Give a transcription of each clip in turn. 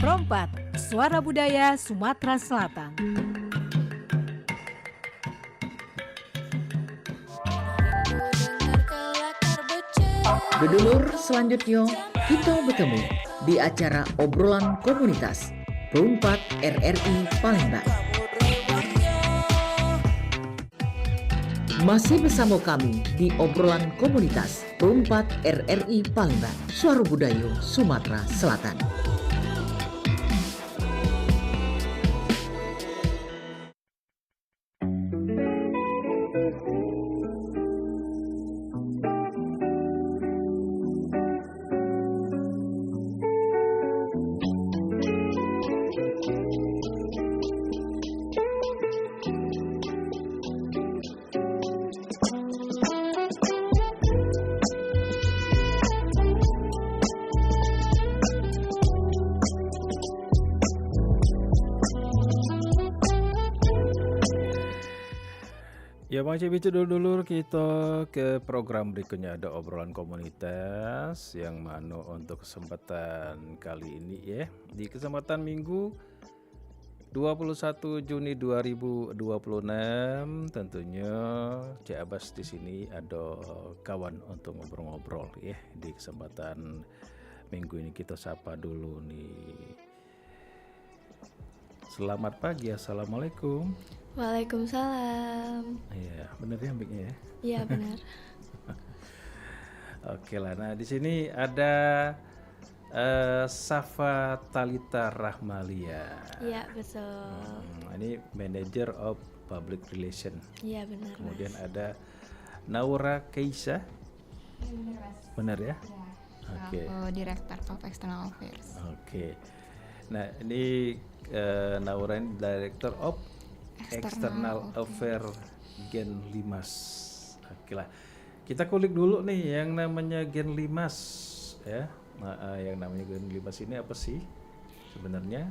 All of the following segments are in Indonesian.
Perompak, Suara Budaya Sumatera Selatan. Bedulur selanjutnya kita bertemu di acara obrolan komunitas Perumpat RRI Palembang. Masih bersama kami di obrolan komunitas Perumpat RRI Palembang, Suara Budaya Sumatera Selatan. Ya masih bicara dulu kita ke program berikutnya, ada obrolan komunitas yang mana untuk kesempatan kali ini ya. Di kesempatan Minggu 21 Juni 2026 tentunya Cik Abbas di sini ada kawan untuk ngobrol-ngobrol ya. Di kesempatan Minggu ini kita sapa dulu nih. Selamat pagi, Assalamualaikum. Waalaikumsalam. Iya, benar ya ambiknya ya. Iya benar. Oke lah, nah di sini ada Safa Talita Rahmalia. Iya betul. Ini Manager of Public Relation. Iya benar. Kemudian Mas. ada Naura Keisha. Benar ya? Oke. Aku Director of External Affairs. Oke. Nah ini Naura ini Director of External Affairs Gen Limas. Oke lah. Kita kulik dulu nih yang namanya Gen Limas ya. Nah, yang namanya Gen Limas ini apa sih sebenarnya?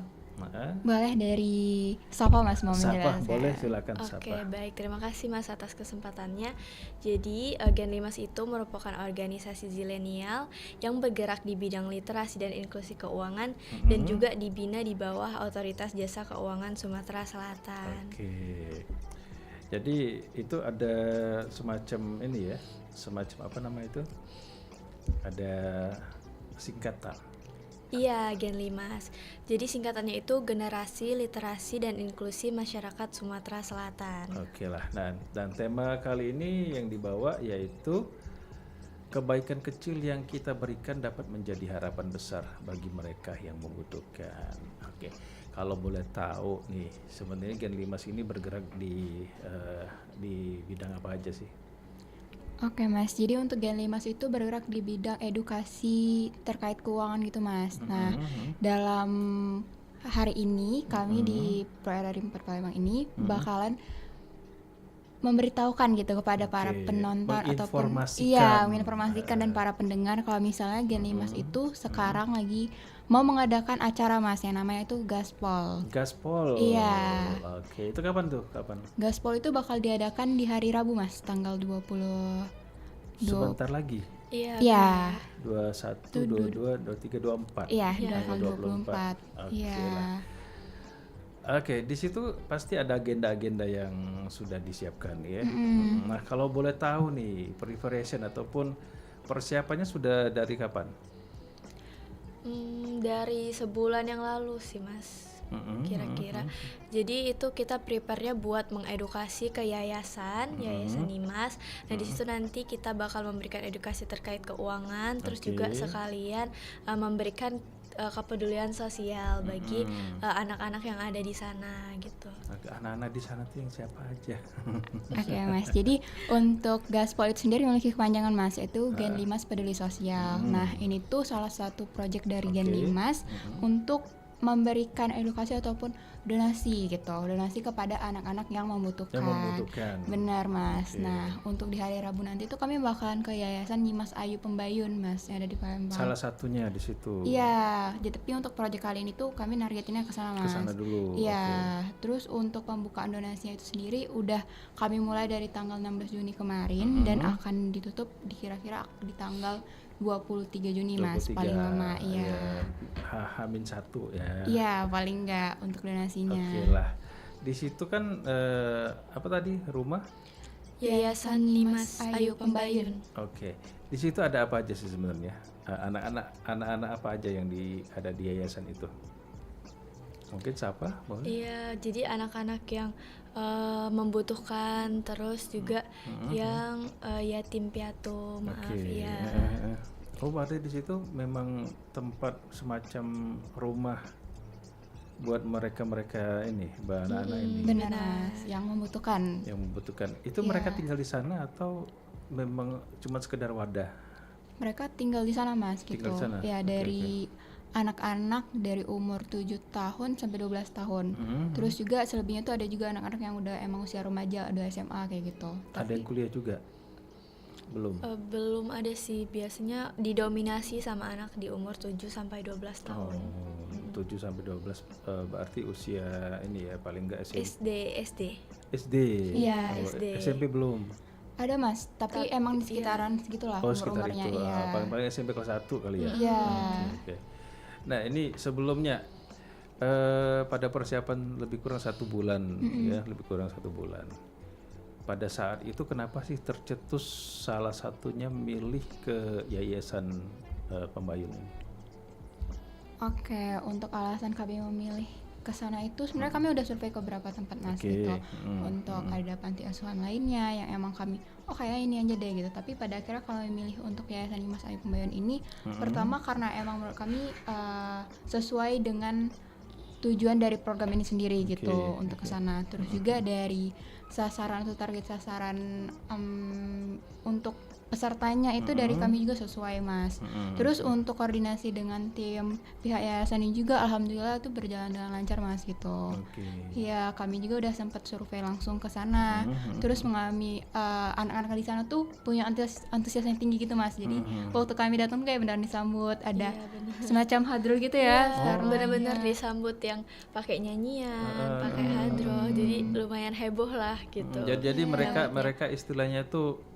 Boleh dari Sapa Mas mau Sapa, menjelaskan? boleh silakan Oke, Sapa. baik. Terima kasih Mas atas kesempatannya. Jadi, Gen Limas itu merupakan organisasi zilenial yang bergerak di bidang literasi dan inklusi keuangan dan juga dibina di bawah Otoritas Jasa Keuangan Sumatera Selatan. Oke. Jadi itu ada semacam ini ya, semacam apa nama itu? Ada singkatan. Iya, Gen Limas. Jadi singkatannya itu Generasi Literasi dan Inklusi Masyarakat Sumatera Selatan. Oke lah. Nah, dan tema kali ini yang dibawa yaitu kebaikan kecil yang kita berikan dapat menjadi harapan besar bagi mereka yang membutuhkan. Oke. Kalau boleh tahu nih, sebenarnya Gen Limas ini bergerak di bidang apa aja sih? Oke Mas, jadi untuk Gen Limas itu bergerak di bidang edukasi terkait keuangan gitu Mas. Nah, dalam hari ini kami di PRRI 4 Palembang ini bakalan memberitahukan gitu kepada para penonton ataupun menginformasikan dan para pendengar kalau misalnya Gen Limas itu sekarang lagi mau mengadakan acara Mas yang namanya itu Gaspol. Gaspol. Iya. Oke, itu kapan tuh? Kapan? Gaspol itu bakal diadakan di hari Rabu Mas, tanggal 20 Sebentar lagi. Iya. Iya. 21, 22, 23, 24. Iya, Tanggal 24. Oke Iya. lah. Oke, di situ pasti ada agenda-agenda yang sudah disiapkan ya. Nah, kalau boleh tahu nih, preparation ataupun persiapannya sudah dari kapan? Dari sebulan yang lalu sih Mas, kira-kira. Jadi itu kita prepare-nya buat mengedukasi ke yayasan Limas. Nah di situ nanti kita bakal memberikan edukasi terkait keuangan, terus juga sekalian memberikan kepedulian sosial bagi anak-anak yang ada di sana gitu. Anak-anak di sana tuh yang siapa aja? Oke Mas, jadi untuk Gaspol itu sendiri memiliki kepanjangan Mas, yaitu Gen Limas Peduli Sosial. Nah ini tuh salah satu proyek dari Gen Limas untuk memberikan edukasi ataupun donasi gitu, donasi kepada anak-anak yang membutuhkan. Benar Mas. Nah untuk di hari Rabu nanti tuh kami bakalan ke Yayasan Nyimas Ayu Pembayun Mas yang ada di Palembang. Salah satunya di situ. Iya, tapi untuk proyek kali ini tuh kami nargetinnya ke sana Mas. Ke sana dulu. Iya, terus untuk pembukaan donasinya itu sendiri udah kami mulai dari tanggal 16 Juni kemarin dan akan ditutup kira-kira di tanggal 23 Juni Mas, paling lama. Iya. H-1 ya. Iya, paling enggak untuk donasinya. Oke lah. Di situ kan apa tadi, rumah? Yayasan Limas Ayu Pembayun. Oke. Di situ ada apa aja sih sebenarnya? Anak-anak apa aja yang ada di yayasan itu? Mungkin siapa? Boleh? Iya, jadi anak-anak yang membutuhkan, terus juga yang yatim piatu, maaf Oke. ya. Oh, berarti di situ memang tempat semacam rumah buat mereka ini, anak-anak ini Benar Mas, yang membutuhkan. yang membutuhkan. Itu Iya. mereka tinggal di sana atau memang cuma sekedar wadah? Mereka tinggal di sana Mas gitu. Tinggal di sana? Ya, Oke, dari anak-anak dari umur 7 tahun sampai 12 tahun. Mhm. Terus juga selebihnya tuh ada juga anak-anak yang udah emang usia remaja, udah SMA kayak gitu. Ada yang kuliah juga? Belum. Belum ada sih, biasanya didominasi sama anak di umur 7 sampai 12 tahun. 7 sampai 12 berarti usia ini ya, paling enggak SD. SD. Iya, SD. SMP belum. Ada Mas, tapi emang di sekitaran segitulah Oh, sekitar umur-umurnya. itu. Iya. Paling SMP kelas 1 kali ya. Iya. Oke. Nah, ini sebelumnya pada persiapan lebih kurang 1 bulan ya, lebih kurang 1 bulan. Pada saat itu kenapa sih tercetus salah satunya milih ke Yayasan Pembayun ini? Oke, untuk alasan kami memilih ke sana itu sebenarnya kami udah survei ke beberapa tempat Mas Oke. gitu. Untuk ada panti asuhan lainnya yang emang kami kayak ini aja deh gitu. Tapi pada akhirnya kalau memilih untuk Yayasan Limas Ayu Pembayun ini pertama karena emang menurut kami sesuai dengan tujuan dari program ini sendiri gitu untuk ke sana. Terus juga dari sasaran atau target sasaran untuk pesertanya itu dari kami juga sesuai Mas. Terus untuk koordinasi dengan tim pihak yayasan ini juga alhamdulillah itu berjalan dengan lancar Mas gitu. Oke. Ya kami juga udah sempat survei langsung ke sana. Terus mengalami anak-anak di sana tuh punya antusias yang tinggi gitu Mas. Jadi waktu kami datang tuh kayak benar disambut, ada semacam hadrol gitu ya. Sekarang Bener-bener disambut yang pakai nyanyian, pakai hadroh, jadi lumayan heboh lah gitu. Jadi mereka istilahnya tuh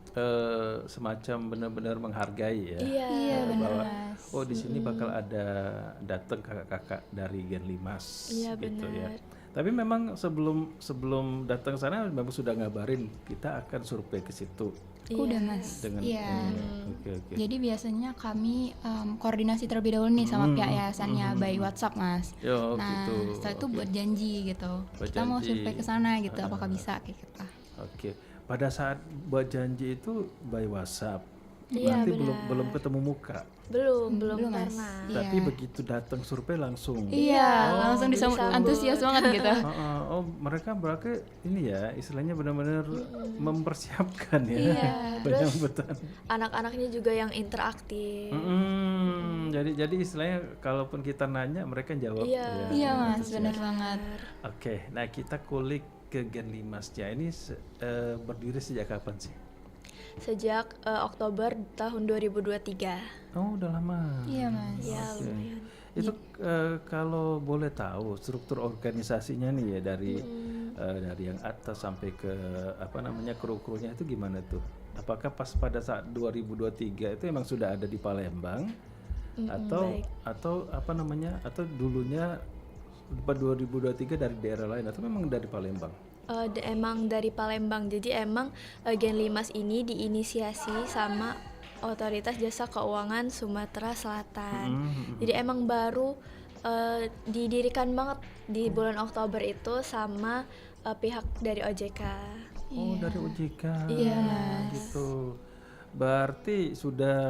semacam benar-benar menghargai ya. Iya, Bahwa Mas. oh di sini bakal ada datang kakak-kakak dari Gen Limas Iya, gitu ya. benar. Tapi memang sebelum datang sana memang sudah ngabarin kita akan survei ke situ Udah Mas. dengan Iya. Oke. Jadi biasanya kami koordinasi terlebih dahulu nih sama pihak yayasannya by WhatsApp Mas. Yo, Nah, gitu. setelah itu Oke. buat janji gitu. Buat Kita mau janji. survei ke sana gitu, apakah bisa kayak gitu. Oke. Pada saat buat janji itu by WhatsApp. Iya, Berarti benar. belum ketemu muka. Belum belum, Mas. pernah. Iya. Tapi begitu datang survei langsung. Iya, Oh, langsung disambut disambut. antusias banget gitu. Oh, mereka berarti ini ya, istilahnya benar-benar mempersiapkan ya. Iya, Penyambutan. Anak-anaknya juga yang interaktif. Jadi istilahnya kalaupun kita nanya mereka jawab. Iya. ya. Iya Mas, benar banget. Oke, nah kita kulik ke Gen Limasnya ini berdiri sejak kapan sih? Sejak Oktober tahun 2023. Oh, udah lama. Iya Mas. Ya, Oke. lumayan. Itu kalau boleh tahu struktur organisasinya nih ya dari yang atas sampai ke kru-krunya itu gimana tuh? Apakah pas pada saat 2023 itu emang sudah ada di Palembang atau dulunya pada 2023 dari daerah lain atau memang dari Palembang? Emang dari Palembang, jadi emang Gen Limas ini diinisiasi sama Otoritas Jasa Keuangan Sumatera Selatan. Jadi emang baru didirikan banget di bulan Oktober itu sama pihak dari OJK. Oh, dari OJK. Iya, Gitu. Berarti sudah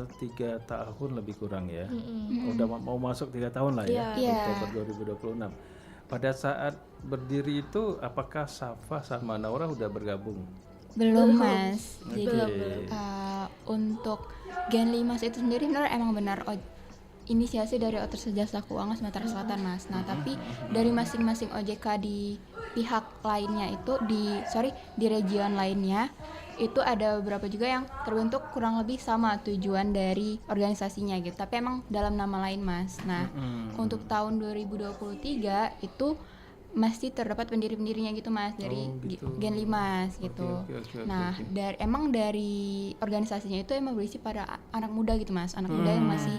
3 tahun lebih kurang ya. Udah mau masuk 3 tahun lah ya. Iya. Oktober 2026. Pada saat berdiri itu apakah Safa sama Naura udah bergabung? Belum Mas. Jadi Oke. untuk Gen Limas itu sendiri emang benar inisiasi dari Otoritas Jasa Keuangan Sumatera Selatan Mas. Nah tapi dari masing-masing OJK di pihak lainnya itu di region lainnya itu ada beberapa juga yang terbentuk kurang lebih sama tujuan dari organisasinya gitu. Tapi emang dalam nama lain Mas. Nah untuk tahun 2023 itu mesti terdapat pendiri-pendirinya gitu Mas dari gitu. Gen 5 gitu. Oke, Nah, oke. dari organisasinya itu emang berisi pada anak muda gitu Mas, anak muda yang masih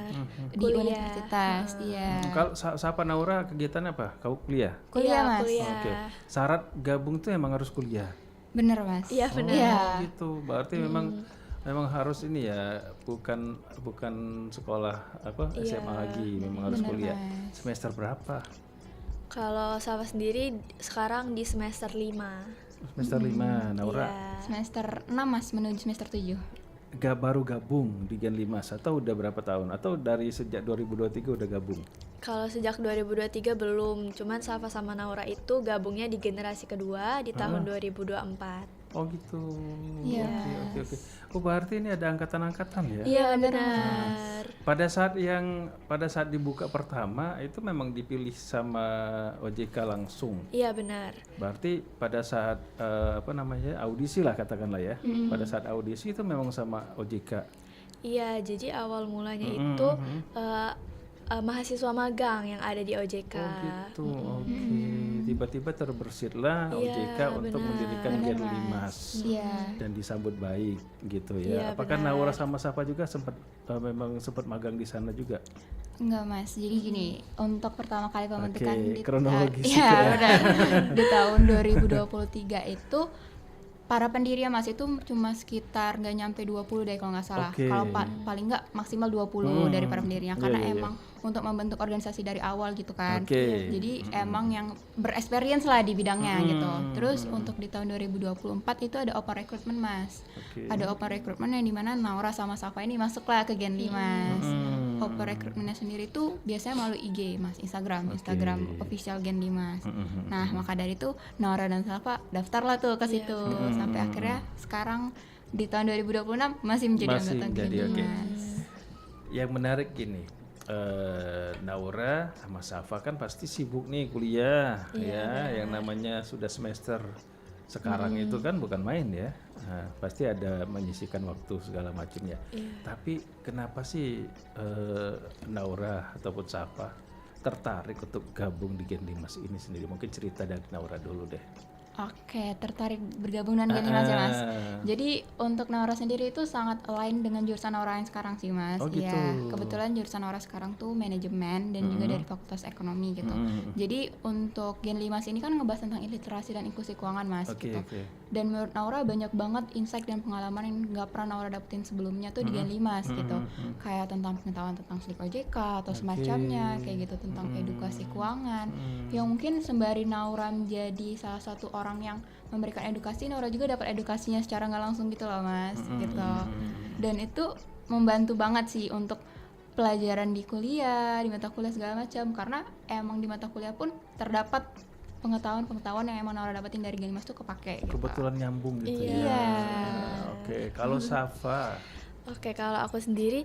di Kuliah. universitas, iya. Kalau Sapa Naura kegiatan apa? Kau kuliah? Kuliah Iya, Mas. kuliah. Oke. Syarat gabung tuh emang harus kuliah. Bener Mas. Iya, benar. Iya. Gitu. Berarti memang harus ini ya, bukan sekolah apa Iya. SMA lagi, memang harus Bener, kuliah. Mas. Semester berapa? Kalau Safa sendiri sekarang di semester 5. Semester 5. Naura Iya. Semester 6 Mas menuju semester 7. baru gabung di Gen 5 atau udah berapa tahun? Atau dari sejak 2023 udah gabung? Kalau sejak 2023 belum, cuman Safa sama Naura itu gabungnya di generasi kedua di tahun 2024. Oh gitu. Iya. Oke. Oh berarti ini ada angkatan-angkatan ya? Iya, benar. Pada saat dibuka pertama itu memang dipilih sama OJK langsung. Iya, benar. Berarti pada saat audisi lah katakanlah ya. Pada saat audisi itu memang sama OJK. Iya, jadi awal mulanya itu mahasiswa magang yang ada di OJK. Oh gitu. Oke. Tiba-tiba terbersitlah Iya, OJK untuk benar. mendirikan Gen 5 Iya. dan disambut baik gitu ya. Iya, Apakah benar. Naura sama Safa juga memang sempat magang di sana juga? Enggak Mas, jadi gini, untuk pertama kali pembentukan Oke, di kronologis iya, juga ya. benar. Di tahun 2023 itu para pendiri Mas itu cuma sekitar nggak nyampe 20 deh kalau nggak salah. Oke. Kalau paling nggak maksimal 20 dari para pendirinya karena Iya. emang untuk membentuk organisasi dari awal gitu kan. Oke. Jadi emang yang berexperience lah di bidangnya gitu. Terus untuk di tahun 2024 itu ada open recruitment Mas. Oke. Ada open recruitment yang dimana Naura sama Safa ini masuklah ke Gen 5. Open recruitmentnya sendiri tuh biasanya melalui IG Mas, Instagram official Gen 5. Nah, maka dari itu Naura dan Safa daftarlah tuh ke situ sampai akhirnya sekarang di tahun 2026 masih menjadi anggota Gen menjadi, 5. oke. Yang menarik gini, Naura sama Safa kan pasti sibuk nih kuliah ya, yang namanya sudah semester sekarang itu kan bukan main ya. Nah, pasti ada menyisihkan waktu segala macamnya. Tapi kenapa sih Naura ataupun Safa tertarik untuk gabung di Gen 5 ini sendiri? Mungkin cerita dari Naura dulu deh. Oke, tertarik bergabung dengan Gen 5 ya Mas. Jadi untuk Naura sendiri itu sangat align dengan jurusan Naura yang sekarang sih Mas. Oh, gitu. Iya, kebetulan jurusan Naura sekarang tuh manajemen dan juga dari fakultas ekonomi gitu. Jadi untuk Gen 5 ini kan ngebahas tentang literasi dan inklusi keuangan Mas Oke, gitu. oke. Dan menurut Naura banyak banget insight dan pengalaman yang nggak pernah Naura dapetin sebelumnya tuh di Gen 5 gitu. Kayak tentang pengetahuan tentang slip OJK atau semacamnya, kayak gitu tentang edukasi keuangan. Yang mungkin sembari Naura menjadi salah satu orang yang memberikan edukasi, Naura juga dapat edukasinya secara nggak langsung gitu loh Mas, gitu. Dan itu membantu banget sih untuk pelajaran di kuliah, di mata kuliah segala macam, karena emang di mata kuliah pun terdapat pengetahuan yang emang Naura dapetin dari Gen 5 tuh kepake gitu. Kebetulan nyambung gitu ya. Iya. Oke, kalau Safa, Oke, kalau aku sendiri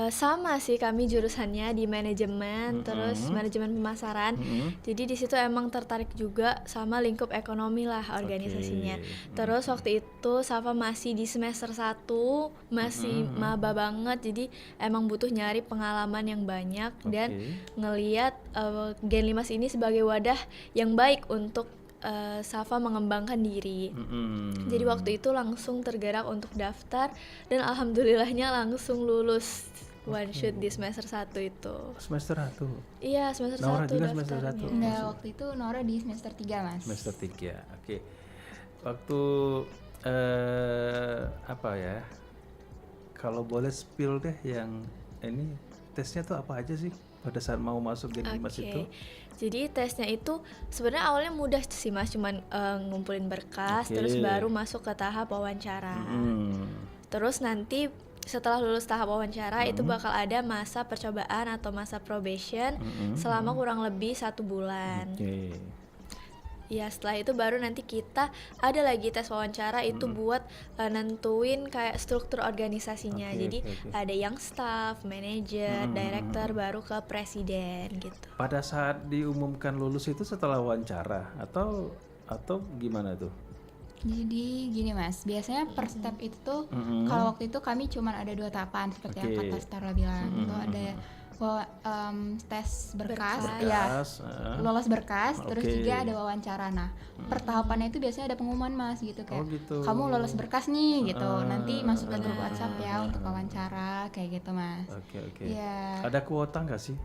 sama sih, kami jurusannya di manajemen, terus manajemen pemasaran. Jadi di situ emang tertarik juga sama lingkup ekonomi lah organisasinya. Terus waktu itu Safa masih di semester 1, masih maba banget. Jadi emang butuh nyari pengalaman yang banyak dan ngeliat Gen 5 ini sebagai wadah yang baik untuk Safa mengembangkan diri. Jadi waktu itu langsung tergerak untuk daftar dan alhamdulillahnya langsung lulus one shot di semester 1 itu. semester 1. Iya, semester 1 Naura juga daftarnya. semester 1. Enggak, waktu itu Naura di semester 3 Mas. Semester 3. Oke. Waktu apa ya? Kalau boleh spill deh yang ini tesnya tuh apa aja sih pada saat mau masuk Gen 5 itu? Jadi tesnya itu sebenarnya awalnya mudah sih Mas, cuman ngumpulin berkas terus baru masuk ke tahap wawancara. Terus nanti setelah lulus tahap wawancara itu bakal ada masa percobaan atau masa probation selama kurang lebih 1 bulan. Ya setelah itu baru nanti kita ada lagi tes wawancara itu buat nentuin kayak struktur organisasinya. Jadi ada yang staff, manajer, director, baru ke presiden gitu. Pada saat diumumkan lulus itu setelah wawancara atau gimana tuh? Jadi gini Mas, biasanya per step itu tuh kalau waktu itu kami cuma ada 2 tahapan seperti yang kata Starla bilang. Itu ada tes berkas, Berkas. ya lolos berkas, terus Oke. juga ada wawancara. Nah, pertahapannya itu biasanya ada pengumuman Mas gitu, kayak gitu. kamu lolos berkas nih gitu, nanti masuk ke grup Benar. WhatsApp ya untuk wawancara kayak gitu Mas. Oke. Iya. Ada kuota nggak sih?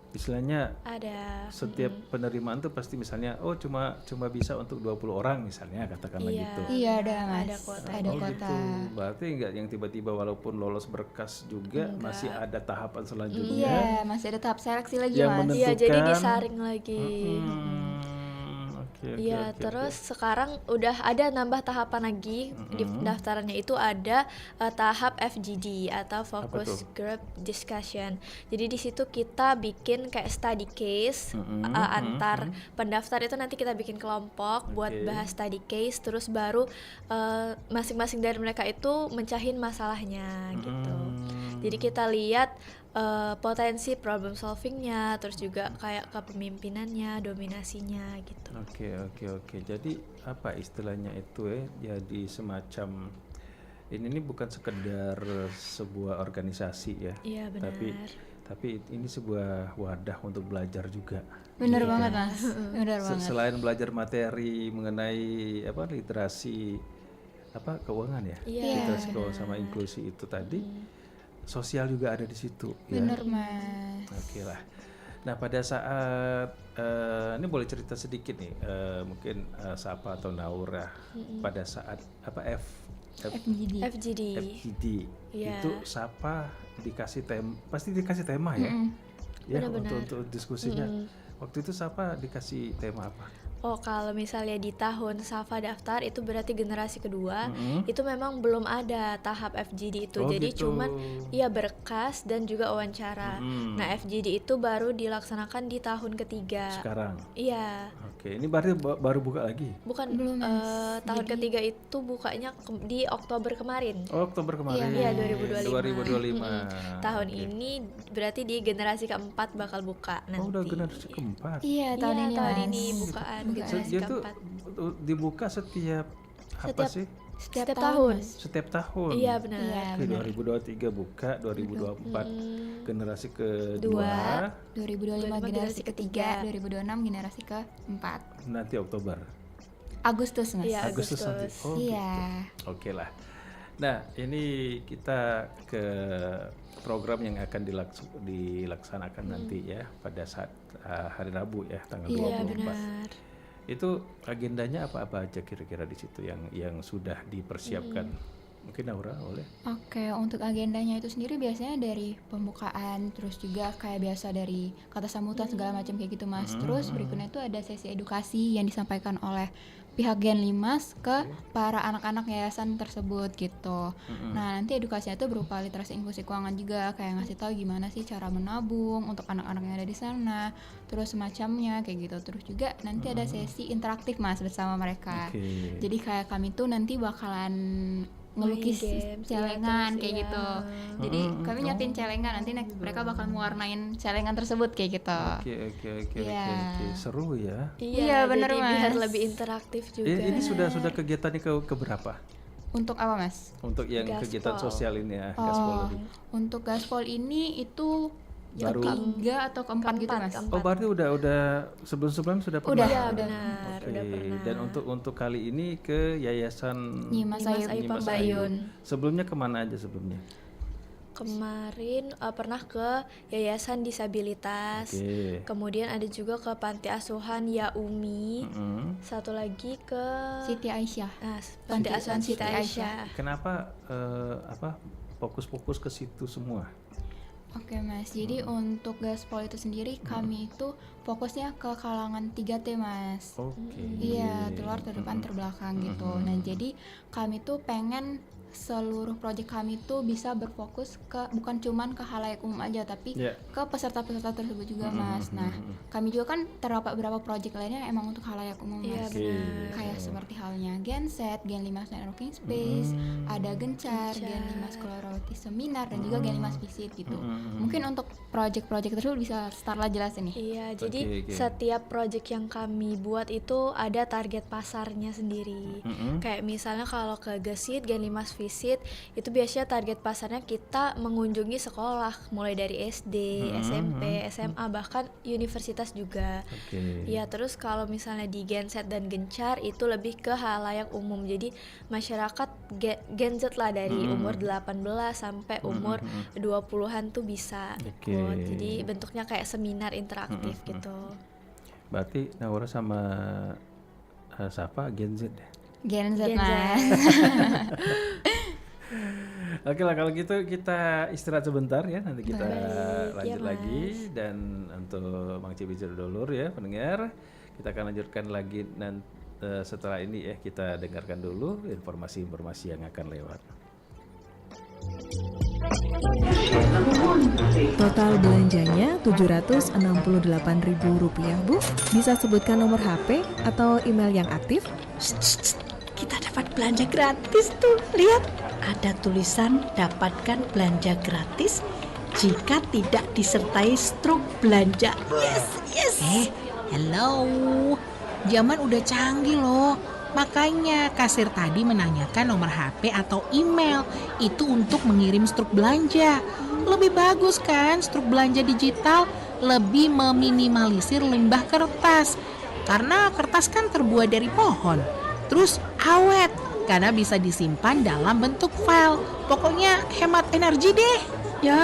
Istilahnya Ada. setiap penerimaan tuh pasti misalnya cuma bisa untuk 20 orang misalnya, katakanlah Iya. gitu. Iya ada Mas, Ada kuota. ada Oh kuota. gitu. Berarti nggak yang tiba-tiba walaupun lolos berkas juga Enggak. masih ada tahapan selanjutnya Iya, masih ada tahap seleksi lagi yang Mas. Iya, jadi menentukan. disaring lagi. Oke, Iya, oke. terus sekarang udah ada nambah tahapan lagi di pendaftarannya itu ada tahap FGD atau Focus tuh? Group Discussion. Jadi di situ kita bikin kayak study case antar pendaftar itu nanti kita bikin kelompok buat Oke. bahas study case, terus baru masing-masing dari mereka itu mencahin masalahnya gitu. Jadi kita lihat potensi problem solvingnya, terus juga kayak kepemimpinannya, dominasinya gitu. Oke. Jadi apa istilahnya itu jadi semacam ini bukan sekedar sebuah organisasi ya. Iya, benar. Tapi ini sebuah wadah untuk belajar juga. Bener banget Mas, bener banget. Selain belajar materi mengenai literasi keuangan ya. Iya, Literasi keuangan sama inklusi itu tadi. Sosial juga ada di situ. Bener Mas. Oke lah. Nah pada saat ini boleh cerita sedikit nih, mungkin Sapa atau Naura pada saat FGD. FGD. FGD Iya. itu Sapa pasti dikasih tema ya, ya Benar-benar. untuk diskusinya. Waktu itu Sapa dikasih tema apa? Oh, kalau misalnya di tahun Safa daftar itu berarti generasi kedua, itu memang belum ada tahap FGD itu. Oh, Jadi gitu. cuman berkas dan juga wawancara. Nah, FGD itu baru dilaksanakan di tahun ketiga. Sekarang. Iya. Oke, ini berarti baru buka lagi. Bukan Belum, Mas. tahun ketiga itu bukanya di Oktober kemarin. Oh, Oktober kemarin. Iya, 2025. 2025. Tahun ini berarti di generasi keempat bakal buka nanti. Oh, udah generasi keempat. Iya, tahun ini tahun Mas. ini bukaan So, generasi dia tuh keempat. dibuka setiap apa Setiap- sih? Setiap tahun. Mas. Setiap tahun. Iya, benar. Iya, Oke, benar. 2023 buka, 2024 generasi kedua, Dua. 2025 generasi ketiga, 2026 generasi keempat. nanti Oktober. Agustus Mas. Iya, Agustus nanti. Agustus. Oh, Iya. gitu. Oke lah. Nah, ini kita ke program yang akan dilaksanakan nanti ya pada saat hari Rabu ya, tanggal Iya, 24. benar. Itu agendanya apa aja kira-kira di situ yang sudah dipersiapkan? Mungkin Naura boleh? Oke, untuk agendanya itu sendiri biasanya dari pembukaan, terus juga kayak biasa dari kata sambutan segala macam kayak gitu Mas. Terus berikutnya itu ada sesi edukasi yang disampaikan oleh pihak Gen Limas ke para anak-anak yayasan tersebut gitu. Nah, nanti edukasinya itu berupa literasi inklusi keuangan juga, kayak ngasih tahu gimana sih cara menabung untuk anak-anak yang ada di sana, terus semacamnya kayak gitu. Terus juga nanti ada sesi interaktif Mas bersama mereka. Oke. Jadi kayak kami tuh nanti bakalan ngelukis Main games, celengan iya, kayak terus gitu. iya. Jadi kami nyiapin celengan, nanti mereka bakal mewarnain celengan tersebut kayak gitu. Oke. Iya. Seru ya. Iya, bener, jadi biar Mas. lebih interaktif juga. Ini sudah kegiatannya ke berapa? Untuk apa Mas? Untuk yang Gaspol. kegiatan sosial ini ya, Gaspol ini. Untuk gaspol ini itu yang Baru. ketiga atau keempat gitu Mas. Oh, berarti udah sebelum-sebelum sudah pernah. Udah, Iya, udah. benar, Oke. udah pernah. Dan untuk kali ini ke Yayasan Nyimas Nyimas Ayu. Ayu Nyimas Pembayun. Sebelumnya kemana aja sebelumnya? Kemarin pernah ke Yayasan Disabilitas. Oke. Kemudian ada juga ke Panti Asuhan Yaumi. Mm-mm. Satu lagi ke Siti Aisyah. Panti Siti Asuhan Siti Aisyah. Aisyah. Kenapa fokus-fokus ke situ semua? Oke Mas, jadi untuk gaspol itu sendiri kami itu fokusnya ke kalangan 3T Mas. Oke. Iya, terluar, terdepan, terbelakang gitu. Nah, jadi kami tuh pengen seluruh proyek kami tuh bisa berfokus ke bukan cuman ke khalayak umum aja, tapi Iya. ke peserta-peserta tersebut juga Mas. Nah, kami juga kan terdapat beberapa proyek lainnya yang emang untuk khalayak umum Iya, Mas. benar. Kayak seperti halnya Genset, Gen 5 Networking Space, ada Gencar, Gen 5 Collaborative Seminar, dan juga Gen 5 Visit gitu. Mungkin untuk proyek-proyek tersebut bisa Starla jelasin nih. Iya, jadi Oke. setiap project yang kami buat itu ada target pasarnya sendiri. Kayak misalnya kalau ke Gesit, Gen 5 visit, itu biasanya target pasarnya kita mengunjungi sekolah mulai dari SD, SMP, SMA, bahkan universitas juga. Ya, terus kalau misalnya di Genset dan Gencar itu lebih ke halayak umum. Jadi masyarakat Gen Z lah dari umur 18 sampai umur 20-an tuh bisa ikut. Jadi bentuknya kayak seminar interaktif gitu. Berarti Naura sama siapa? Gen Z deh. Gen Z, Mas. Oke lah, kalau gitu kita istirahat sebentar ya, nanti kita lanjut ya, lagi. Dan untuk Mang Cibi Dulur ya pendengar, kita akan lanjutkan lagi setelah ini ya. Kita dengarkan dulu informasi-informasi yang akan lewat. Total belanjanya Rp768.000, Bu. Bisa sebutkan nomor HP atau email yang aktif? Kita dapat belanja gratis tuh. Lihat, ada tulisan dapatkan belanja gratis jika tidak disertai struk belanja. Yes. Hello. Zaman udah canggih loh. Makanya kasir tadi menanyakan nomor HP atau email. Itu untuk mengirim struk belanja. Lebih bagus kan struk belanja digital, lebih meminimalisir limbah kertas. Karena kertas kan terbuat dari pohon. Terus awet, karena bisa disimpan dalam bentuk file. Pokoknya hemat energi deh. Ya,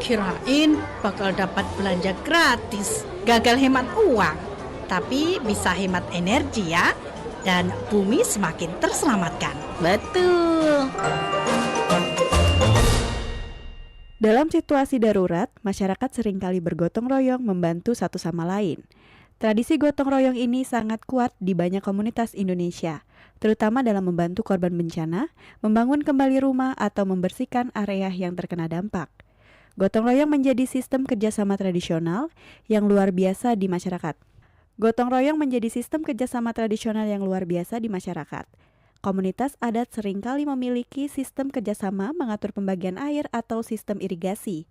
kirain bakal dapat belanja gratis. Gagal hemat uang, tapi bisa hemat energi ya. Dan bumi semakin terselamatkan. Betul. Dalam situasi darurat, masyarakat seringkali bergotong royong membantu satu sama lain. Tradisi gotong royong ini sangat kuat di banyak komunitas Indonesia, terutama dalam membantu korban bencana, membangun kembali rumah atau membersihkan area yang terkena dampak. Gotong royong menjadi sistem kerjasama tradisional yang luar biasa di masyarakat. Komunitas adat seringkali memiliki sistem kerjasama mengatur pembagian air atau sistem irigasi.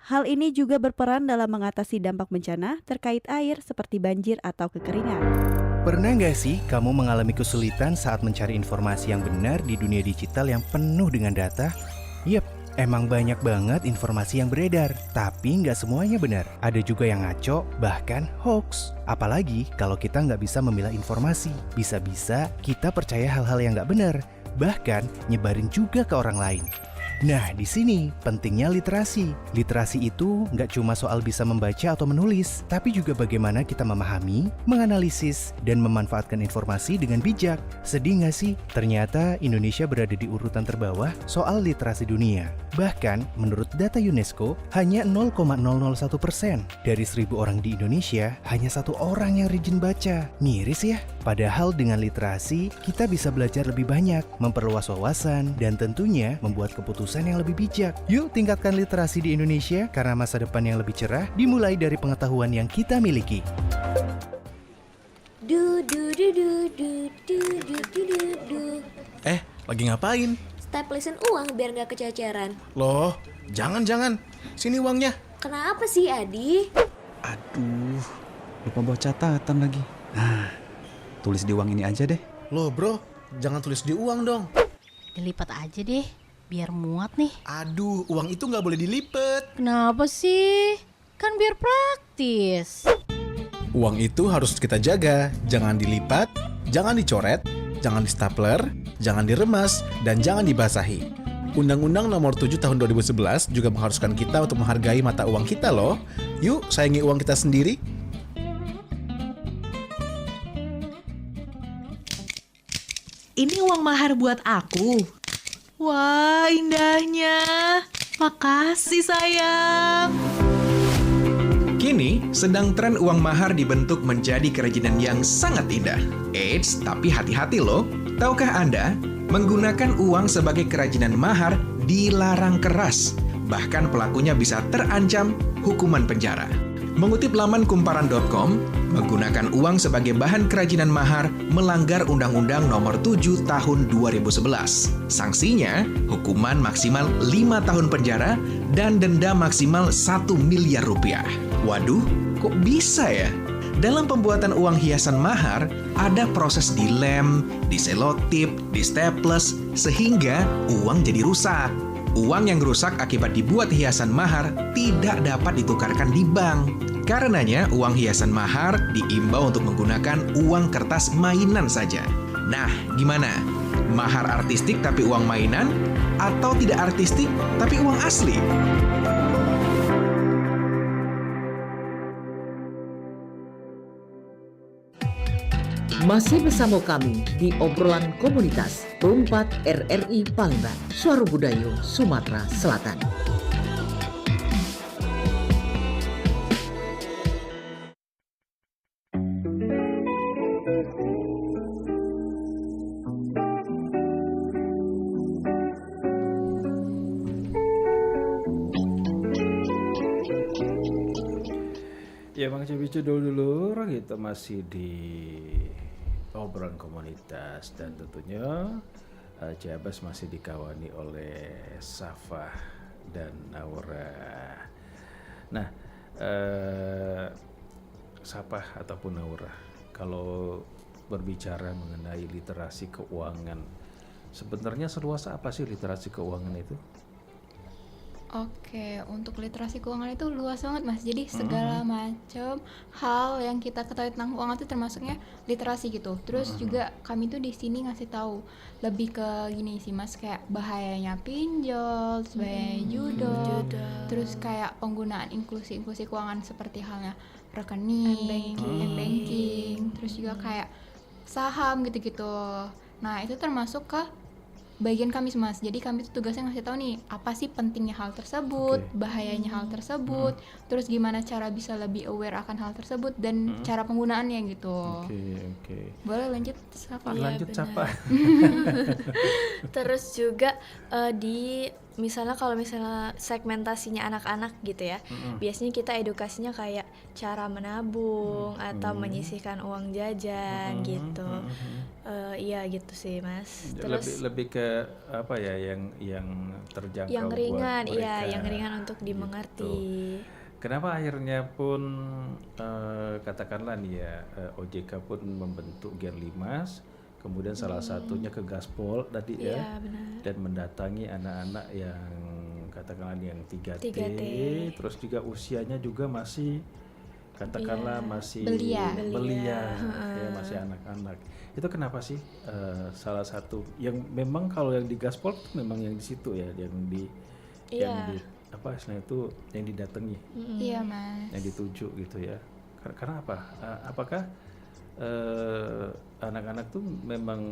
Hal ini juga berperan dalam mengatasi dampak bencana terkait air seperti banjir atau kekeringan. Pernah nggak sih kamu mengalami kesulitan saat mencari informasi yang benar di dunia digital yang penuh dengan data? Yap, emang banyak banget informasi yang beredar, tapi nggak semuanya benar. Ada juga yang ngaco, bahkan hoax. Apalagi kalau kita nggak bisa memilah informasi, bisa-bisa kita percaya hal-hal yang nggak benar, bahkan nyebarin juga ke orang lain. Nah, di sini pentingnya literasi. Literasi itu nggak cuma soal bisa membaca atau menulis, tapi juga bagaimana kita memahami, menganalisis, dan memanfaatkan informasi dengan bijak. Sedih nggak sih? Ternyata Indonesia berada di urutan terbawah soal literasi dunia. Bahkan, menurut data UNESCO, hanya 0,001% dari 1.000 orang di Indonesia, hanya 1 orang yang rajin baca. Miris ya? Padahal dengan literasi, kita bisa belajar lebih banyak, memperluas wawasan, dan tentunya membuat keputusan yang lebih bijak. Yuk tingkatkan literasi di Indonesia, karena masa depan yang lebih cerah dimulai dari pengetahuan yang kita miliki. Lagi ngapain? Staplesin uang biar nggak kececeran. Loh, jangan. Sini uangnya. Kenapa sih, Adi? Aduh, lupa bawa catatan lagi. Nah, tulis di uang ini aja deh. Loh bro, jangan tulis di uang dong. Dilipat aja deh, biar muat nih. Aduh, uang itu nggak boleh dilipet. Kenapa sih? Kan biar praktis. Uang itu harus kita jaga, jangan dilipat, jangan dicoret, jangan di-stapler, jangan diremas, dan jangan dibasahi. Undang-Undang Nomor 7 Tahun 2011 juga mengharuskan kita untuk menghargai mata uang kita loh. Yuk, sayangi uang kita sendiri. Ini uang mahar buat aku. Wah, indahnya. Makasih, sayang. Kini, sedang tren uang mahar dibentuk menjadi kerajinan yang sangat indah. Eits, tapi hati-hati loh. Tahukah Anda, menggunakan uang sebagai kerajinan mahar dilarang keras. Bahkan pelakunya bisa terancam hukuman penjara. Mengutip laman kumparan.com, menggunakan uang sebagai bahan kerajinan mahar melanggar Undang-Undang Nomor 7 Tahun 2011. Sanksinya, hukuman maksimal 5 tahun penjara dan denda maksimal 1 miliar rupiah. Waduh, kok bisa ya? Dalam pembuatan uang hiasan mahar, ada proses dilem, diselotip, distaples, sehingga uang jadi rusak. Uang yang rusak akibat dibuat hiasan mahar tidak dapat ditukarkan di bank. Karenanya, uang hiasan mahar diimbau untuk menggunakan uang kertas mainan saja. Nah, gimana? Mahar artistik tapi uang mainan? Atau tidak artistik tapi uang asli? Masih bersama kami di obrolan komunitas Perumpat RRI Palembang, Suara Budaya Sumatera Selatan. Ya Bang Cebicu dulu kita masih di obrolan komunitas dan tentunya Jabas masih dikawani oleh Safa dan Naura. Nah, Safa ataupun Naura, kalau berbicara mengenai literasi keuangan, sebenarnya seluas apa sih literasi keuangan itu? Oke, untuk literasi keuangan itu luas banget Mas. Jadi segala macam hal yang kita ketahui tentang keuangan itu termasuknya literasi gitu. Terus juga kami tuh di sini ngasih tahu lebih ke gini sih Mas, kayak bahayanya pinjol, bahayanya judol, terus kayak penggunaan inklusi keuangan seperti halnya rekening, m-banking, terus juga kayak saham gitu-gitu. Nah, itu termasuk ke bagian kami Mas. Jadi kami tuh tugasnya ngasih tahu nih apa sih pentingnya hal tersebut, bahayanya hal tersebut, terus gimana cara bisa lebih aware akan hal tersebut dan cara penggunaannya gitu. Oke. Boleh lanjut Safa? Lanjut Safa. Terus juga misalnya kalau misalnya segmentasinya anak-anak gitu ya, biasanya kita edukasinya kayak cara menabung atau menyisihkan uang jajan gitu. Iya gitu sih Mas. Terus lebih ke apa ya yang terjangkau yang ringan, buat mereka. iya yang ringan untuk dimengerti. Gitu. Kenapa akhirnya pun katakanlah nih ya OJK pun membentuk Genlimas, kemudian salah satunya ke Gaspol tadi ya, benar. Dan mendatangi anak-anak yang katakanlah yang 3T, terus juga usianya juga masih katakanlah masih belia ya, masih anak-anak. Itu kenapa sih salah satu yang memang kalau yang di Gaspol memang yang di situ ya, yang di apa istilahnya itu yang didatangi, iya Mas, yang dituju gitu ya. Karena apa? Apakah anak-anak tuh memang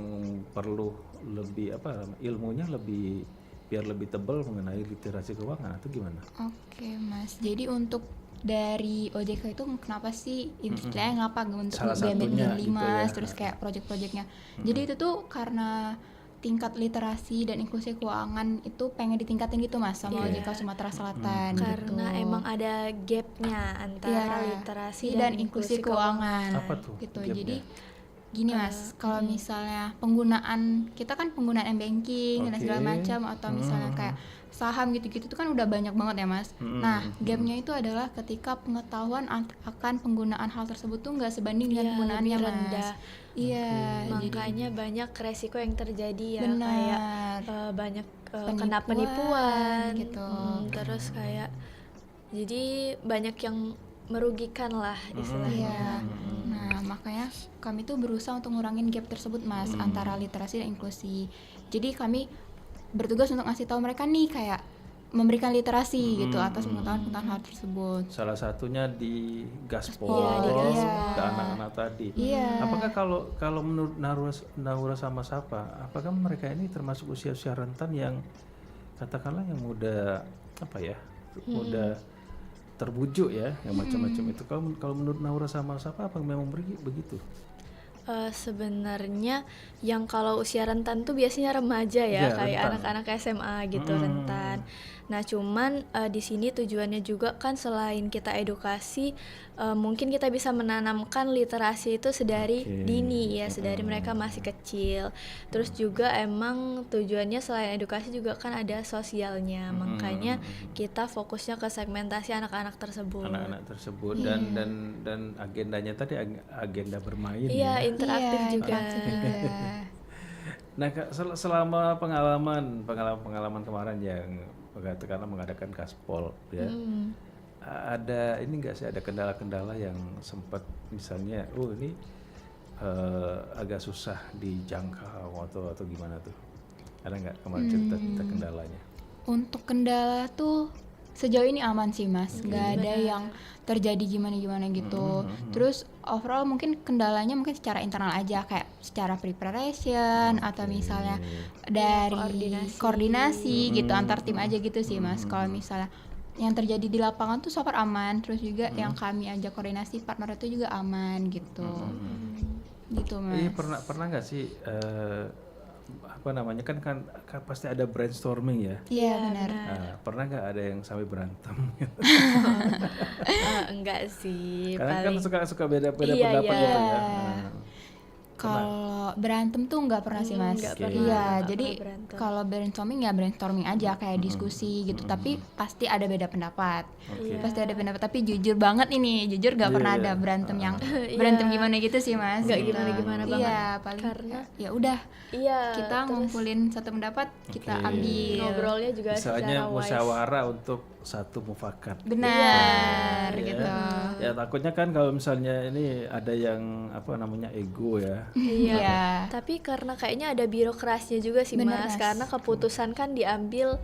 perlu lebih ilmunya lebih biar lebih tebal mengenai literasi keuangan atau gimana? Oke Mas, jadi untuk dari OJK itu kenapa sih istilahnya ngapa untuk BMN 5 gitu ya. Terus kayak project-projectnya. Jadi itu tuh karena tingkat literasi dan inklusi keuangan itu pengen ditingkatin gitu Mas sama OJK Sumatera Selatan gitu. Karena emang ada gapnya antara literasi dan inklusi keuangan. Apa tuh gitu. gapnya? Jadi gini Mas, kalau misalnya penggunaan kita kan penggunaan m-banking dan segala macam atau misalnya kayak saham gitu-gitu itu kan udah banyak banget ya Mas. Nah, gapnya itu adalah ketika pengetahuan akan penggunaan hal tersebut tuh nggak sebanding dengan penggunaannya Mas. Iya, makanya banyak resiko yang terjadi ya, benar. Kayak banyak kena penipuan gitu. Terus kayak jadi banyak yang merugikan lah istilahnya. Nah, makanya kami tuh berusaha untuk ngurangin gap tersebut Mas antara literasi dan inklusi. Jadi kami bertugas untuk ngasih tahu mereka nih kayak memberikan literasi gitu atas pengetahuan tentang hal tersebut. Salah satunya di Gaspol, ke anak-anak tadi. Apakah kalau menurut Naura sama Safa, apakah mereka ini termasuk usia-usia rentan yang katakanlah yang muda muda terbujuk ya, yang macam-macam itu. Kalau menurut Naura sama Safa, apa memang begitu? Sebenarnya yang kalau usia rentan tuh biasanya remaja ya, kayak anak-anak SMA gitu rentan. Nah, cuman di sini tujuannya juga kan selain kita edukasi, mungkin kita bisa menanamkan literasi itu sedari dini ya, sedari mereka masih kecil. Terus juga emang tujuannya selain edukasi juga kan ada sosialnya, makanya kita fokusnya ke segmentasi anak-anak tersebut. Dan agendanya tadi agenda bermain. Iya, interaktif juga. Nah, selama pengalaman kemarin yang karena mengadakan Gaspol ya, ada ini nggak sih, ada kendala-kendala yang sempat misalnya, ini agak susah dijangkau atau gimana tuh? Ada nggak kemarin cerita kendalanya? Untuk kendala tuh sejauh ini aman sih Mas, nggak ada yang terjadi gimana gitu. Terus overall mungkin kendalanya mungkin secara internal aja, kayak secara preparation atau misalnya dari koordinasi gitu antar tim aja gitu sih Mas. Kalau misalnya yang terjadi di lapangan tuh so far aman, terus juga yang kami ajak koordinasi partner itu juga aman gitu. Gitu Mas. Pernah nggak sih kan pasti ada brainstorming ya. Iya benar. Pernah nggak ada yang sampai berantem? Enggak sih. Karena paling... kan suka beda pendapat gitu ya. Kalau berantem tuh nggak pernah sih Mas. Iya, jadi kalau brainstorming ya brainstorming aja kayak diskusi gitu. Tapi pasti ada beda pendapat. Pasti ada pendapat. Tapi jujur banget ini, jujur nggak pernah ada berantem yang berantem gimana gitu sih Mas. Nggak gimana banget. Iya, paling karena ya udah. Kita ngumpulin satu pendapat, kita ambil. Ngobrolnya juga misalnya secara musyawarah untuk satu mufakat. Benar gitu. Ya takutnya kan kalau misalnya ini ada yang ego ya. Iya. Tapi karena kayaknya ada birokrasinya juga sih Mas, karena keputusan kan diambil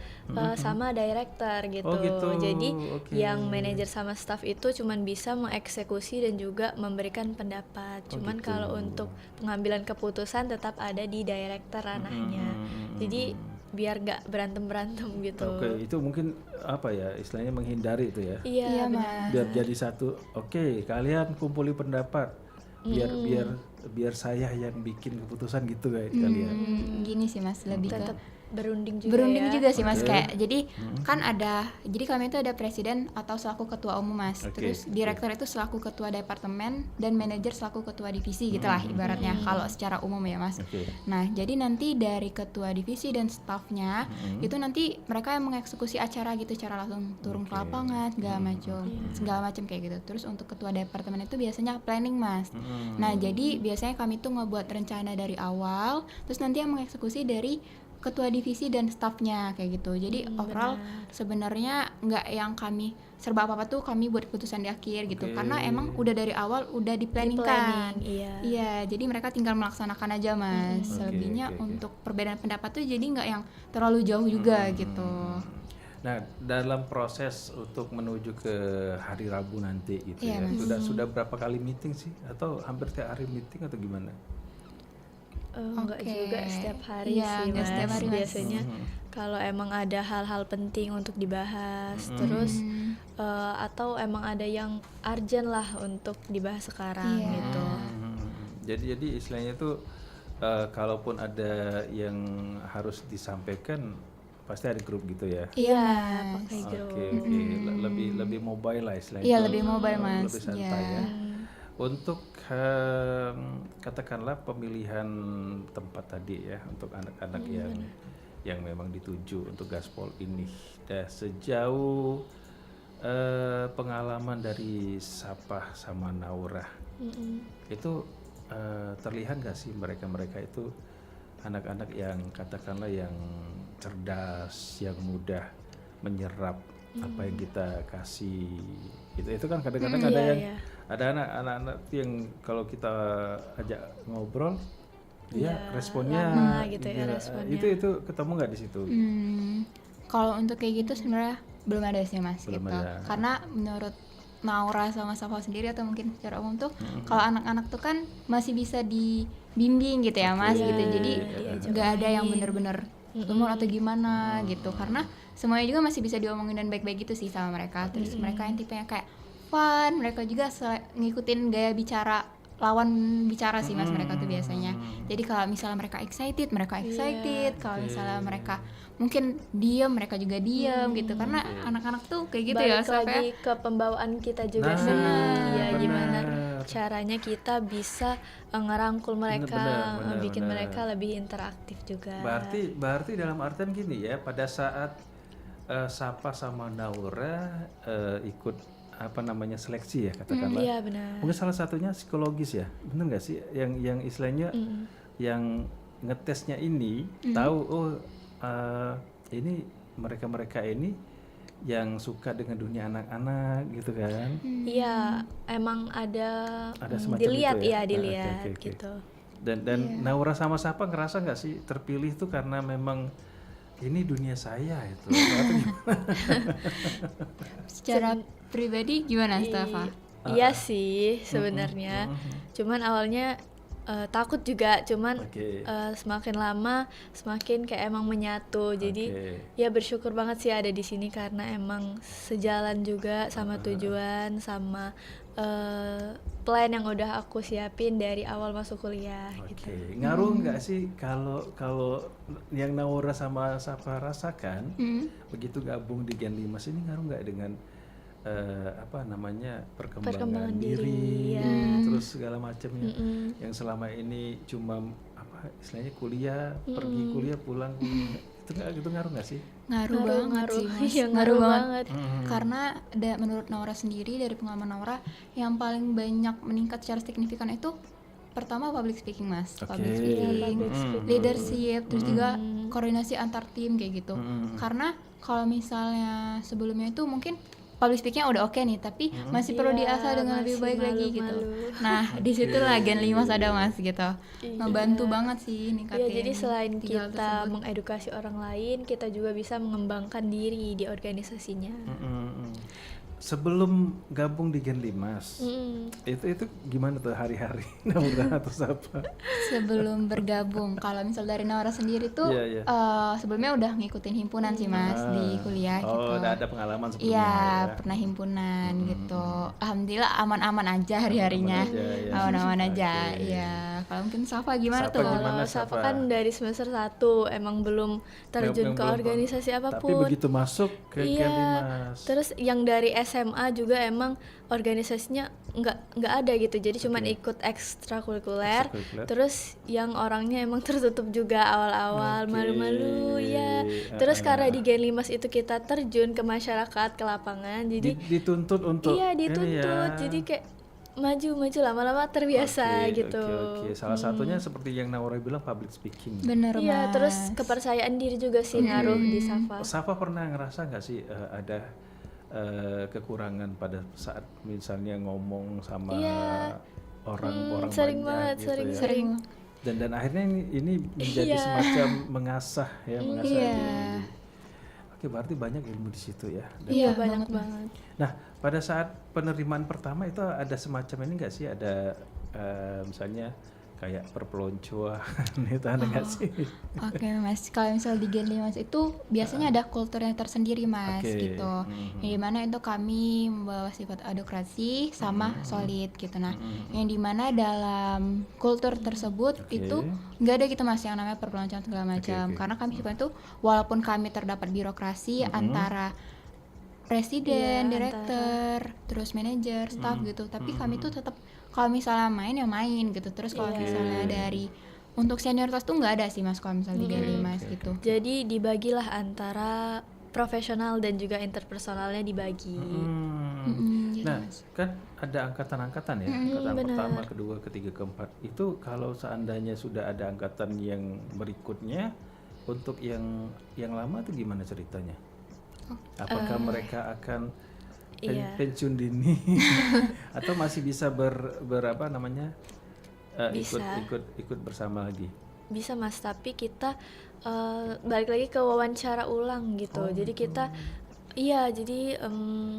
sama director gitu. Jadi yang manajer sama staff itu cuman bisa mengeksekusi dan juga memberikan pendapat. Cuman kalau untuk pengambilan keputusan tetap ada di director ranahnya. Jadi biar gak berantem gitu. Itu mungkin istilahnya menghindari itu ya. Iya Mas. Biar jadi satu. Kalian kumpuli pendapat. Biar saya yang bikin keputusan gitu kalian. Gini sih Mas, lebih tetap berunding juga sih Mas, kayak jadi kan jadi kami itu ada presiden atau selaku ketua umum Mas. Terus direktur itu selaku ketua departemen dan manajer selaku ketua divisi gitulah ibaratnya kalau secara umum ya Mas. Nah, jadi nanti dari ketua divisi dan stafnya itu nanti mereka yang mengeksekusi acara gitu, secara langsung turun ke lapangan segala macam kayak gitu. Terus untuk ketua departemen itu biasanya planning Mas. Nah, jadi biasanya kami tuh ngebuat rencana dari awal, terus nanti yang mengeksekusi dari ketua divisi dan stafnya kayak gitu. Jadi overall sebenarnya nggak yang kami serba apa tuh kami buat keputusan di akhir gitu, karena emang udah dari awal udah diplaningkan. Iya, jadi mereka tinggal melaksanakan aja Mas. Selebihnya untuk perbedaan pendapat tuh jadi nggak yang terlalu jauh juga gitu. Nah, dalam proses untuk menuju ke hari Rabu nanti gitu sudah berapa kali meeting sih, atau hampir tiap hari meeting atau gimana? Enggak juga setiap hari sih Mas. Setiap hari, biasanya kalau emang ada hal-hal penting untuk dibahas terus atau emang ada yang urgent lah untuk dibahas sekarang gitu. Jadi istilahnya tuh kalaupun ada yang harus disampaikan pasti ada grup gitu ya. Iya, pakai grup. Lebih mobile lah istilahnya. Iya, lebih mobile Mas. Lebih santai ya. Untuk katakanlah pemilihan tempat tadi ya untuk anak-anak yang memang dituju untuk Gaspol ini, sejauh pengalaman dari Sapah sama Naura itu terlihat nggak sih mereka itu anak-anak yang katakanlah yang cerdas, yang mudah menyerap apa yang kita kasih itu kan kadang-kadang ada anak-anak yang kalau kita ajak ngobrol responnya lama gitu responnya. Itu ketemu nggak di situ? Kalau untuk kayak gitu sebenarnya belum ada sih Mas gitu. Karena menurut Naura sama Safa sendiri atau mungkin secara umum tuh kalau anak-anak tuh kan masih bisa dibimbing gitu ya Mas gitu. Jadi nggak ada yang bener-bener umur atau gimana gitu, karena semuanya juga masih bisa diomongin dan baik-baik gitu sih sama mereka. Terus mereka yang tipenya kayak fun, mereka juga ngikutin gaya bicara lawan bicara sih Mas, mereka tuh biasanya. Jadi kalau misalnya mereka excited, kalau misalnya mereka mungkin diem, mereka juga diem gitu. Karena anak-anak tuh kayak gitu ya, balik lagi ke pembawaan kita juga sih. Iya, gimana caranya kita bisa ngerangkul mereka, bikin mereka lebih interaktif juga. Berarti dalam artian gini ya, pada saat Safa sama Naura ikut seleksi ya katakanlah. Iya benar. Mungkin salah satunya psikologis ya, benar nggak sih? Yang istilahnya yang ngetesnya ini tahu ini mereka ini yang suka dengan dunia anak-anak gitu kan? Iya, emang ada semacam dilihat itu ya? Dilihat Oke. gitu. Dan Naura sama Safa ngerasa nggak sih terpilih tuh karena memang ini dunia saya itu? Atau gimana? Secara pribadi gimana Safa? Iya sih sebenarnya. Cuman awalnya takut juga, cuman semakin lama semakin kayak emang menyatu. Jadi ya bersyukur banget sih ada di sini karena emang sejalan juga sama tujuan, sama plan yang udah aku siapin dari awal masuk kuliah gitu. Ngaruh nggak sih kalau yang Naura sama Safa rasakan begitu gabung di Gen 5 ini, ngaruh nggak dengan perkembangan diri terus segala macamnya yang selama ini cuma istilahnya kuliah, pergi kuliah pulang itu ngaruh nggak sih? Ngaruh banget sih Mas. Iya, ngaruh banget. Karena menurut Naura sendiri, dari pengalaman Naura, yang paling banyak meningkat secara signifikan itu pertama public speaking Mas. Public speaking, leadership, terus juga koordinasi antar tim kayak gitu. Karena kalau misalnya sebelumnya itu mungkin public speaking udah oke nih, tapi masih perlu diasah dengan lebih baik lagi gitu. Nah, disitulah Gen 5 ada Mas gitu. Ngebantu banget sih ningkatin. Iya, jadi selain kita mengedukasi orang lain, kita juga bisa mengembangkan diri di organisasinya. Sebelum gabung di Gen 5, itu gimana tuh hari-hari Naura atau Safa? Sebelum bergabung, kalau misal dari Naura sendiri tuh sebelumnya udah ngikutin himpunan sih Mas di kuliah gitu. Udah ada pengalaman sebelumnya. Iya, pernah himpunan gitu. Alhamdulillah aman-aman aja hari-harinya. Aman-aman aja. Iya. Kalau mungkin Safa gimana tuh? Kalau Safa kan dari semester 1 emang belum terjun ke organisasi apapun. Tapi begitu masuk ke Gen 5. Terus yang dari SMA juga emang organisasinya nggak ada gitu, jadi cuman ikut ekstrakurikuler. Terus yang orangnya emang tertutup juga awal-awal, malu-malu ya. Terus karena di Gen 5 itu kita terjun ke masyarakat, ke lapangan, jadi dituntut untuk dituntut, jadi kayak maju lama-lama terbiasa gitu. Salah satunya seperti yang Naura bilang, public speaking. Bener Mas. Iya, terus kepercayaan diri juga sih ngaruh di Safa. Safa pernah ngerasa nggak sih ada kekurangan pada saat misalnya ngomong sama orang-orang banyak gitu sering. Dan akhirnya ini menjadi semacam mengasah diri. Oke, berarti banyak ilmu di situ ya. Iya, banyak banget. Nah, pada saat penerimaan pertama itu ada semacam ini nggak sih, ada misalnya kayak perpeloncoan itu ada nggak sih? Oke Mas, kalau misal di Gen 5 itu biasanya ada kulturnya tersendiri Mas gitu. Yang dimana itu kami membawa sifat adokrasi sama solid gitu. Nah, yang dimana dalam kultur tersebut itu nggak ada gitu Mas yang namanya perpeloncoan segala macam. Karena kami itu walaupun kami terdapat birokrasi antara presiden, direktur, terus manajer, staff gitu, tapi kami tuh tetap kalau misalnya main ya main gitu. Terus kalau misalnya dari untuk senioritas tuh nggak ada sih Mas kalau misalnya di Gen 5 gitu. Jadi dibagilah antara profesional dan juga interpersonalnya dibagi. Nah, kan ada angkatan-angkatan ya, angkatan pertama, kedua, ketiga, keempat. Itu kalau seandainya sudah ada angkatan yang berikutnya, untuk yang lama tuh gimana ceritanya? Apakah mereka akan pensiun dini atau masih bisa ikut bersama lagi? Bisa Mas, tapi kita balik lagi ke wawancara ulang gitu. Jadi kita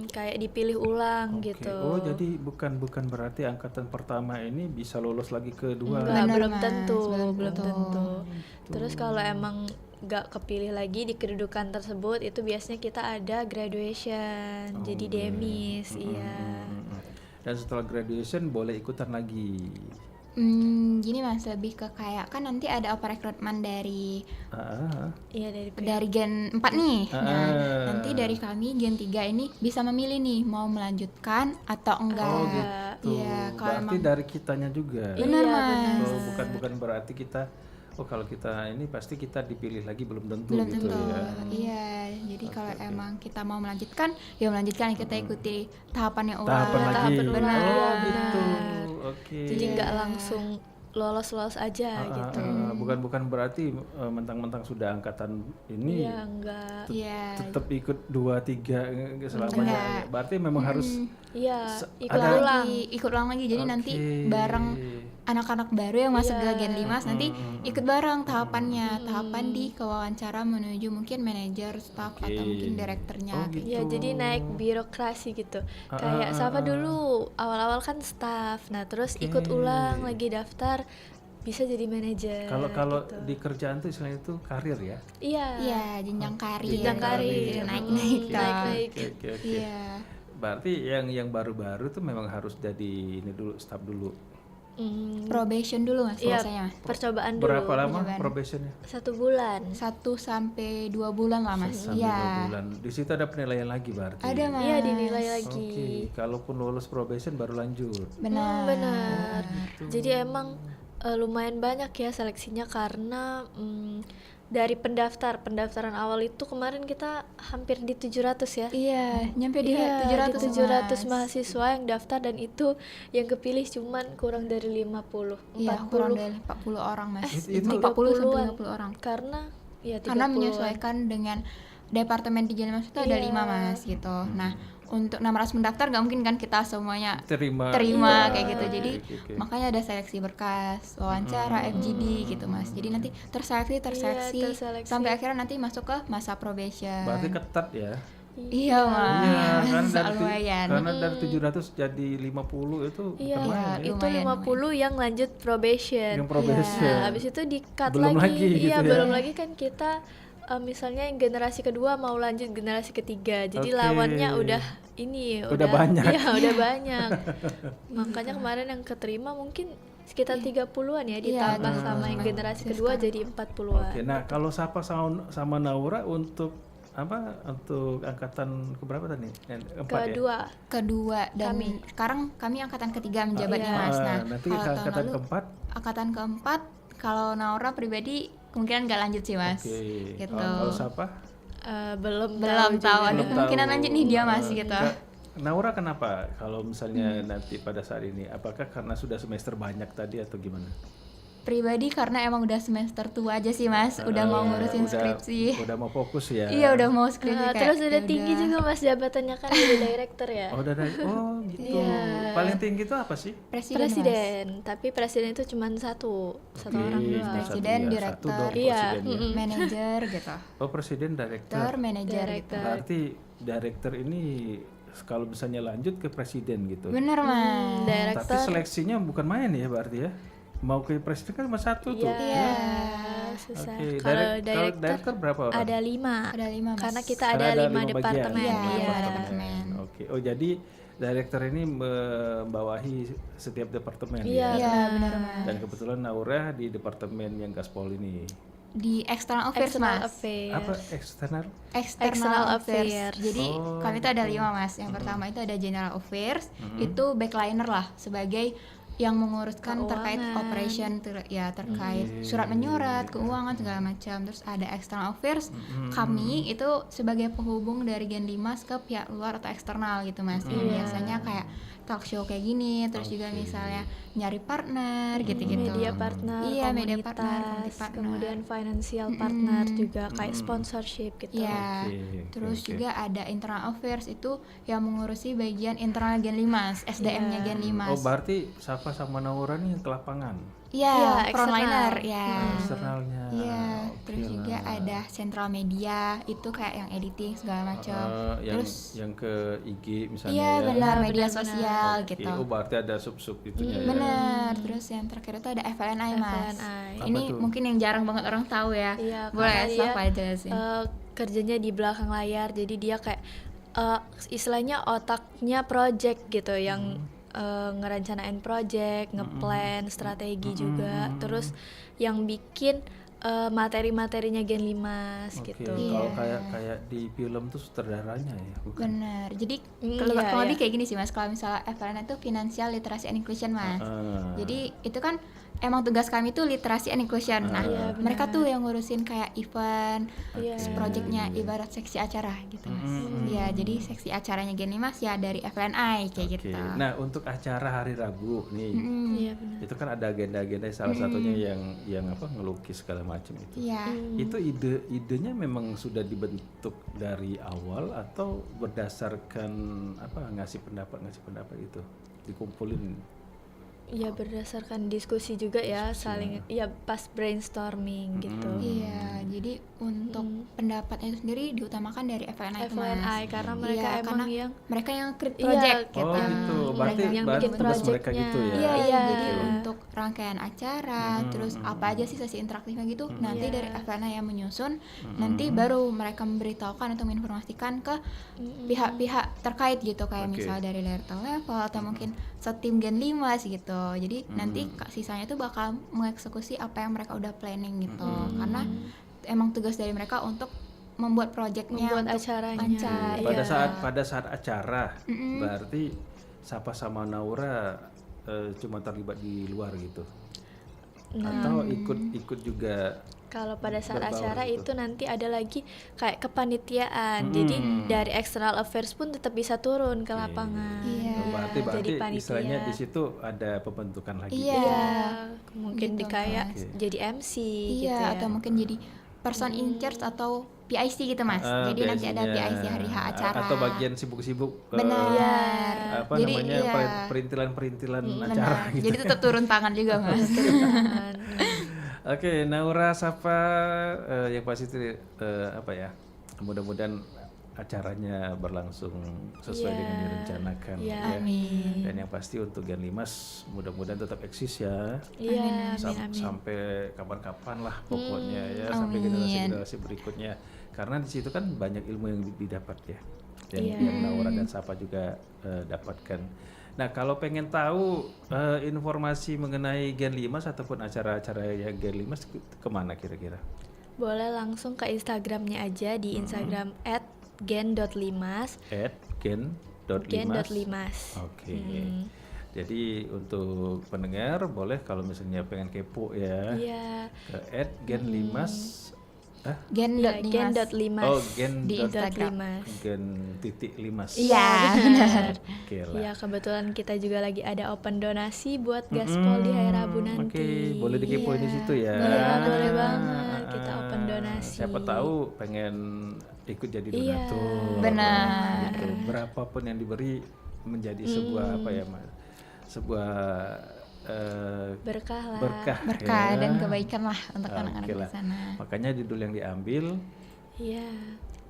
kayak dipilih ulang gitu. Oh, jadi bukan berarti angkatan pertama ini bisa lolos lagi kedua? Belum tentu. Terus kalau emang nggak kepilih lagi di kedudukan tersebut, itu biasanya kita ada graduation, jadi demis. dan setelah graduation boleh ikutan lagi. Gini Mas, lebih ke kayak kan nanti ada open recruitment dari Iya, dari Gen 4 nih. Nah, nanti dari kami Gen 3 ini bisa memilih nih mau melanjutkan atau enggak. Oh gitu. Iya, kalau Berarti emang dari kitanya juga. benar Iya, Mas. Oh, bukan berarti kita kalau kita ini pasti kita dipilih lagi belum tentu Belum gitu tentu. ya. Iya, jadi kalau emang kita mau melanjutkan, ya melanjutkan, kita ikuti tahapannya ulang. Tahapan lagi. tahapan ulang. Benar. Oh gitu. Oke. Jadi nggak langsung lolos aja gitu. Bukan berarti mentang-mentang sudah angkatan ini Iya, enggak. Iya. tetap ikut 2 3 selamanya. Enggak. Berarti memang harus Iya, ikut ada- ulang. Ikut ulang lagi. Jadi nanti Oke. bareng anak-anak baru yang masuk Iya. ke Gen 5 nanti ikut bareng tahapannya. Tahapan di kewawancara menuju mungkin manajer, staff Oke. atau mungkin direkturnya. Oh, gitu. Ya, jadi naik birokrasi gitu. Kayak siapa dulu awal-awal kan staff. Nah, terus ikut ulang lagi daftar bisa jadi manajer. Kalau gitu. di kerjaan tuh istilahnya itu karir ya. Iya. Iya, jenjang karir. Jenjang karir. Jadi naik-naik toh. Naik-naik. Oke. Iya. Berarti yang baru-baru tuh memang harus jadi ini dulu, staff dulu. Probation dulu Mas Iya, biasanya Mas. percobaan dulu. Berapa lama Percobaan. probationnya? 1 bulan. 1 sampai 2 bulan lah Mas. Sampai 2 Iya. bulan. Di situ ada penilaian lagi berarti. Ada Mas. Iya, dinilai lagi. Oke, kalaupun lulus probation baru lanjut. Benar. Benar. Jadi emang lumayan banyak ya seleksinya karena dari pendaftaran awal itu kemarin kita hampir di 700 ya. Iya, nyampe di Iya, 700 di 700 Mas. mahasiswa yang daftar dan itu yang kepilih cuman kurang dari 50. Iya, kurang dari 40 orang Mas. Itu 40 30-an. sampai 50 orang. Karena ya 30-an. Karena menyesuaikan dengan departemen di Gen 5 itu ada Iya. 5 Mas gitu. Nah, untuk 600 mendaftar nggak mungkin kan kita semuanya Terima. terima Iya. kayak gitu. Jadi Oke. makanya ada seleksi berkas, wawancara, FGD gitu Mas. Jadi nanti terseleksi terseleksi. sampai akhirnya nanti masuk ke masa probation. Berarti ketat ya. Iya Mas. Iya, kan Lumayan. karena dari 700 jadi 50 itu Iya, lumayan ya. itu 50 yang lanjut probation. Yang probation. Nah, habis itu di-cut Belum lagi gitu Iya, ya. belum lagi kan kita misalnya yang generasi kedua mau lanjut generasi ketiga. Jadi Oke. lawannya udah banyak. Iya, udah banyak. Makanya kemarin yang keterima mungkin sekitar 30-an ya ditambah sama yang generasi kedua jadi 40-an. Oke, nah kalau Sapa sama Naura untuk apa? Untuk angkatan keberapa tadi? Yang keempat ya? Kedua dan sekarang kami angkatan ketiga menjabatnya Mas. Nah, nanti kalau tahun angkatan lalu keempat. angkatan keempat kalau Naura pribadi kemungkinan nggak lanjut sih Mas. Oke. Gitu. Kalau Sapa? Belum tahu ada Belum kemungkinan tahu. lanjut nih dia Mas gitu. Naura kenapa? Kalau misalnya nanti pada saat ini, apakah karena sudah semester banyak tadi atau gimana? Pribadi karena emang udah semester tua aja sih Mas, udah mau ngurusin skripsi. Udah mau fokus ya. Iya, udah mau skripsi kayak. Terus udah ya tinggi juga Mas jabatannya kan jadi director ya. Oh, gitu. Iya. Paling tinggi itu apa sih? Presiden. Tapi presiden itu cuma satu orang doang. Presiden, direktur, iya. manajer gitu. Oh, presiden, direktur, manajer gitu. Berarti direktur ini kalau misalnya lanjut ke presiden gitu. Bener Mas. Direktur. Tapi seleksinya bukan main ya berarti ya? Mau ke presiden kan cuma satu tuh. Iya, susah. Oke, Kalau direktur berapa orang? Ada 5. Ada 5 Mas. Karena kita Karena ada 5 bagian. departemen. Iya, Iya. departemen. Oke. Oh, jadi direktur ini membawahi setiap departemen Iya, ya. benar Mas. Dan kebetulan Naura di departemen yang gaspol ini. Di external affairs External Mas. affairs. Apa eksternal? External affairs. affairs. Jadi Oh, kami itu ada 5 Mas. Yang pertama itu ada general affairs, itu backliner lah sebagai yang menguruskan terkait operation terkait surat menyurat, keuangan segala macam. Terus ada external affairs. Kami itu sebagai penghubung dari Gen 5 ke pihak luar atau eksternal gitu Mas. Biasanya kayak talk show kayak gini, terus juga misalnya nyari partner gitu-gitu. Media partner, Iya, media komunitas, partner. kemudian financial partner juga kayak sponsorship gitu. Iya. Terus juga ada internal affairs itu yang mengurusi bagian internal Gen 5, SDM-nya Gen 5. Oh, berarti Safa sama Naura nih ke lapangan. Iya, Iya, frontliner eksternal. ya. Eksternalnya. Iya, Oke terus juga lah. ada central media itu kayak yang editing segala macam. yang ke IG misalnya. Iya, ya. benar Iya, media benar-benar. sosial Oke, gitu. oh berarti ada sub-sub itunya ya. Benar. Terus yang terakhir itu ada FLNI Mas. FLNI. Ini Apa tuh? mungkin yang jarang banget orang tahu ya. Iya, Boleh karena dia, siapa jelasin? kerjanya di belakang layar, jadi dia kayak istilahnya otaknya project gitu yang ngerancanain project, ngeplan strategi juga, terus yang bikin materi-materinya Gen Limas gitu. Kalau kayak di film tuh sutradaranya ya, bukan? Bener. Jadi iya, kalau lebih iya. kayak gini sih Mas. Kalau misalnya FLN itu Financial Literacy and Inclusion Mas. Jadi itu kan emang tugas kami tuh literasi and inclusion. Nah, Iya, mereka tuh yang ngurusin kayak event, Iya. projectnya ibarat seksi acara gitu Mas. Iya, jadi seksi acaranya Gen Limas ya dari FLNI kayak Oke. gitu. Nah, untuk acara hari Rabu nih, Iya benar. itu kan ada agenda-agenda, salah satunya yang apa, ngelukis segala macam itu. Iya. Itu idenya memang sudah dibentuk dari awal atau berdasarkan apa, ngasih pendapat itu dikumpulin? Ya berdasarkan diskusi juga ya, saling ya pas brainstorming gitu. Iya, jadi untuk pendapatnya itu sendiri diutamakan dari FLNI itu Mas. FLNI karena mereka Iya, emang karena yang mereka yang create Iya, project Oh gitu. gitu, berarti yang berarti bikin tugas mereka projectnya. gitu ya? Iya, Iya. jadi untuk rangkaian acara, terus apa aja sih sesi interaktifnya gitu, nanti Iya. dari FLNI yang menyusun, nanti baru mereka memberitahukan atau menginformasikan ke pihak-pihak terkait gitu, kayak Oke. misal dari level atau mungkin setim Gen Limas gitu. Jadi nanti sisanya tuh bakal mengeksekusi apa yang mereka udah planning gitu, karena emang tugas dari mereka untuk membuat projectnya, Membuat untuk acaranya. lancar. Pada Iya. pada saat acara, berarti Sapa sama Naura cuma terlibat di luar gitu, atau ikut juga? Kalau pada saat Berbaur acara gitu. itu nanti ada lagi kayak kepanitiaan. Jadi dari external affairs pun tetap bisa turun ke lapangan. Iya. Berarti Jadi panitia. istilahnya di situ ada pembentukan lagi. Iya. Iya, mungkin Gitu, di kayak Mas. jadi MC Iya, gitu ya. atau mungkin jadi person in charge atau PIC gitu Mas. Jadi nanti ada PIC hari H acara. Atau bagian sibuk-sibuk. Benar. Apa Jadi, namanya, iya. perintilan-perintilan Benar. acara gitu. Jadi tetap turun tangan juga Mas. Oke, Naura, Sapa, yang pasti itu apa ya? Mudah-mudahan acaranya berlangsung sesuai Iya. dengan direncanakan. Iya. Ya. Amin. Dan yang pasti untuk Gen Limas mudah-mudahan tetap eksis ya. Iya, amin. Sampai kapan-kapan lah pokoknya ya, sampai Amin. generasi-generasi berikutnya. Karena di situ kan banyak ilmu yang didapat ya. Iya. Yang Naura dan Sapa juga dapatkan. Nah, kalau pengen tahu informasi mengenai Gen Limas ataupun acara-acara ya Gen Limas kemana kira-kira? Boleh langsung ke Instagramnya aja di Instagram @gen.limas. @gen.limas. Oke. Jadi untuk pendengar boleh kalau misalnya pengen kepo ya, Iya. ke @gen.limas. Gen.limas. Oh, Gen. Di Instagram. Gen.limas. Iya, benar. Oke lah. Iya, kebetulan kita juga lagi ada open donasi buat gaspol di hari Rabu nanti. Oke, boleh dikepoin di situ ya. Iya, boleh banget. Kita open donasi. Siapa tahu pengen ikut jadi Iya. donatur. Benar. Gitu. Berapapun yang diberi menjadi sebuah apa ya, Mas? Sebuah Berkah lah. Berkah ya. dan kebaikan lah untuk Oke anak-anak di lah. sana. Makanya judul yang diambil Iya.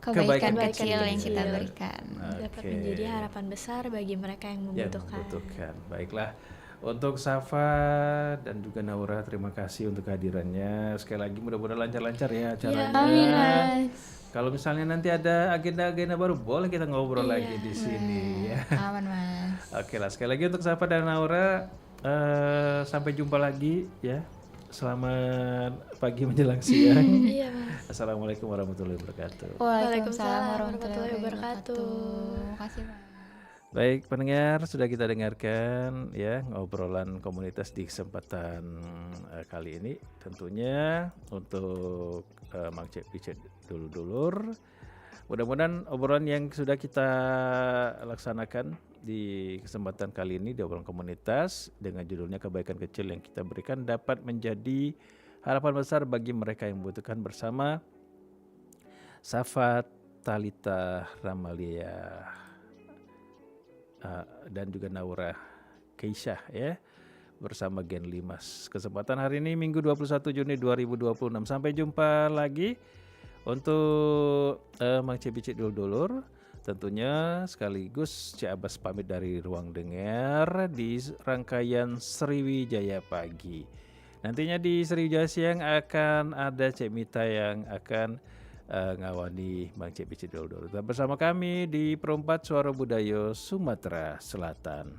Kebaikan Kebaikan kecil yang kecil. kita berikan. Dapat Oke. menjadi harapan besar bagi mereka yang yang membutuhkan. membutuhkan. Baiklah. Untuk Safa dan juga Naura, terima kasih untuk kehadirannya. Sekali lagi mudah-mudahan lancar-lancar ya acaranya. Amin Mas. Kalau misalnya nanti ada agenda-agenda baru, boleh kita ngobrol lagi di sini ya. Aman Mas. Oke lah, sekali lagi untuk Safa dan Naura, sampai jumpa lagi ya. Selamat pagi menjelang siang. Iya, Mas. Assalamualaikum warahmatullahi wabarakatuh. Waalaikumsalam warahmatullahi wabarakatuh. Terima kasih Mas. Baik pendengar, sudah kita dengarkan ya ngobrolan komunitas di kesempatan kali ini. Tentunya untuk Mang Cek Picet dulur-dulur. Mudah-mudahan obrolan yang sudah kita laksanakan di kesempatan kali ini di obrolan komunitas dengan judulnya Kebaikan Kecil yang kita berikan dapat menjadi harapan besar bagi mereka yang membutuhkan, bersama Safa Talita Ramalia dan juga Naura Keisyah ya, bersama Gen Limas. Kesempatan hari ini Minggu 21 Juni 2026. Sampai jumpa lagi untuk Mang Cebicik dulur-dulur. Tentunya sekaligus Cik Abbas pamit dari Ruang Dengar di rangkaian Sriwijaya Pagi. Nantinya di Sriwijaya Siang akan ada Cik Mita yang akan ngawani Mang Cik Bicik dulur-dulur. Tetap bersama kami di Perempat Suara Budaya Sumatera Selatan.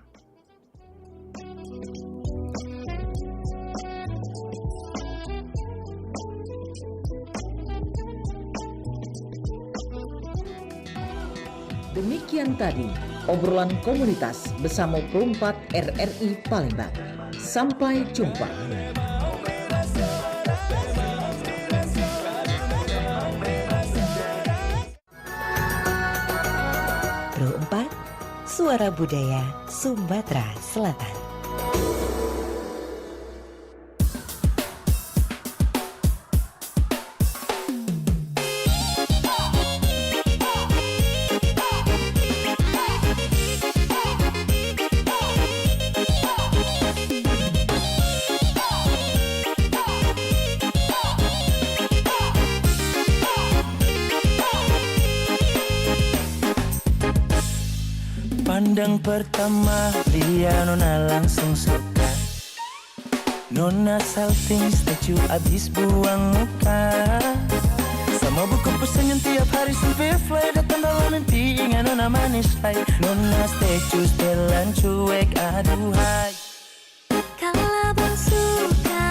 Demikian tadi obrolan komunitas bersama Pro4 RRI Palembang. Sampai jumpa. Pro4, Suara Budaya Sumatera Selatan. Pandang pertama dia Nona langsung suka. Nona salting statue abis buang muka. Sama buku pesan yang tiap hari sampai fly. Datang dalam mimpi ingat Nona manis hai. Nona statue setelan cuek aduhai. Kalau abang suka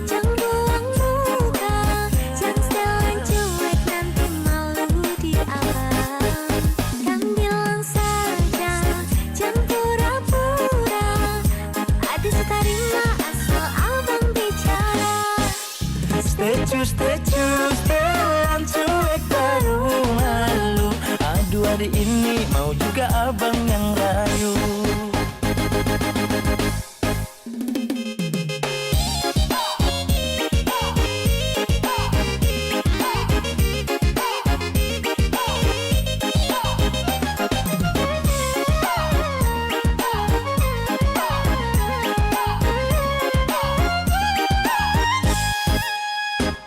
jangan buang muka. Jangan setelan cuek nanti malu di abang. Kan bilang saja jangan pura-pura. Ada setarima asal abang bicara. Statue setelan cuek baru malu. Aduh adik ini mau juga abang yang rayu.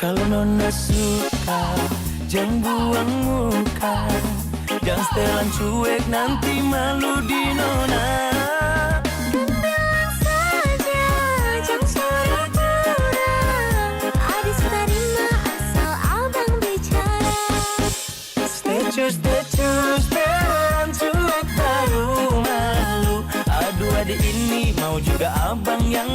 Kalau Nona suka, jangan buang muka. Jangan setelan cuek, nanti malu di Nona. Kan bilang saja jangan pura-pura. Ada setarima asal abang bicara. Statue setelan cuek baru malu. Aduh adik ini mau juga abang yang